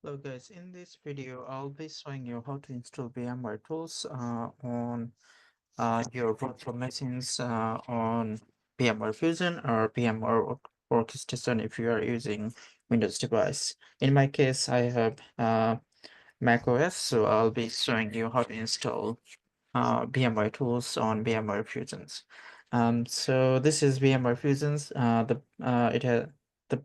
Hello guys, in this video I'll be showing you how to install VMware Tools on your virtual machines on VMware Fusion or VMware Orchestration if you are using Windows device. In my case, I have Mac OS, so I'll be showing you how to install VMware Tools on VMware Fusions. So this is VMware Fusions. It has the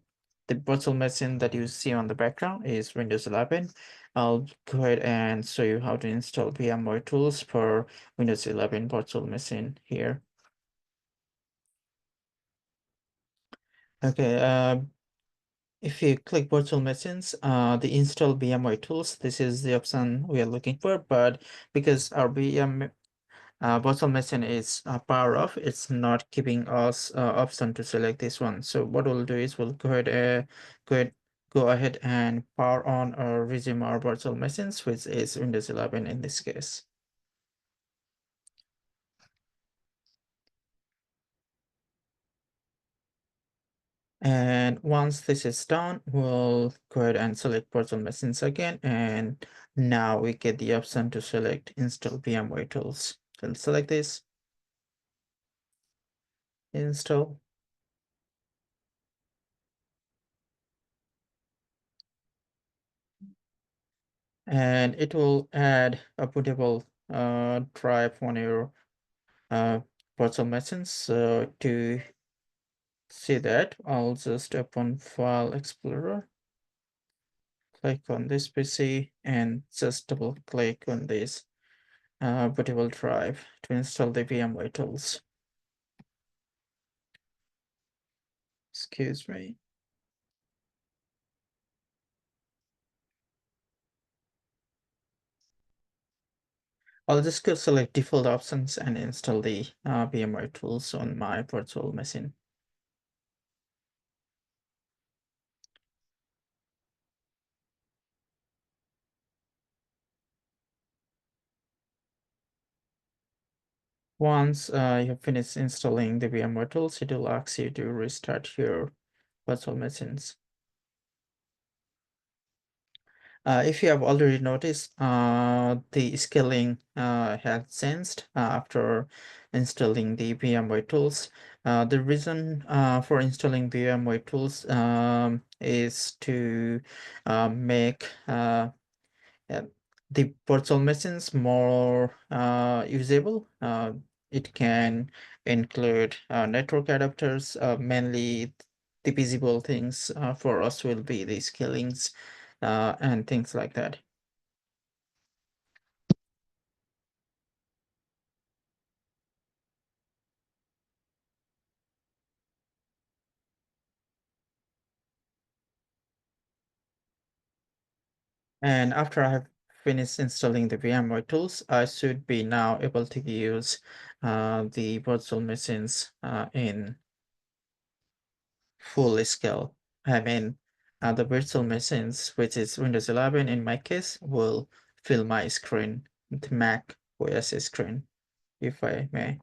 the virtual machine that you see on the background is Windows 11. I'll go ahead and show you how to install VMware Tools for Windows 11 virtual machine here. Okay. If you click virtual machines, the install VMware Tools, this is the option we are looking for. But because our virtual machine is power off, it's not giving us option to select this one. So what we'll do is we'll go ahead go ahead and power on or resume our virtual machines, which is Windows 11 in this case. And once this is done, we'll go ahead and select virtual machines again, and now we get the option to select install VMware Tools. We'll select this, install. And it will add a bootable drive on your virtual machine. So to see that, I'll just open File Explorer, click on this PC, and just double click on this bootable drive to install the VMware Tools. Excuse me. I'll just go select default options and install the VMware Tools on my virtual machine. Once you have finished installing the VMware Tools, it will ask you to restart your virtual machines. If you have already noticed, the scaling has changed after installing the VMware Tools. The reason for installing VMware Tools is to make uh, the virtual machines more usable. It can include network adapters. Mainly the visible things for us will be the scalings and things like that. And after I have finished installing the VMware Tools, I should be now able to use the virtual machines in full scale. I mean, the virtual machines, which is Windows 11 in my case, will fill my screen, the Mac OS screen, if I may.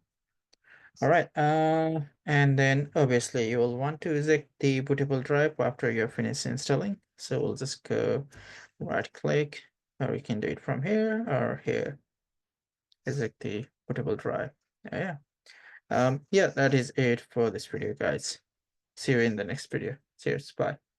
All right, and then obviously you will want to eject the bootable drive after you're finished installing. So we'll just go right click, or you can do it from here or here. Eject the bootable drive. Yeah. Yeah, that is it for this video, guys. See you in the next video. Cheers, bye.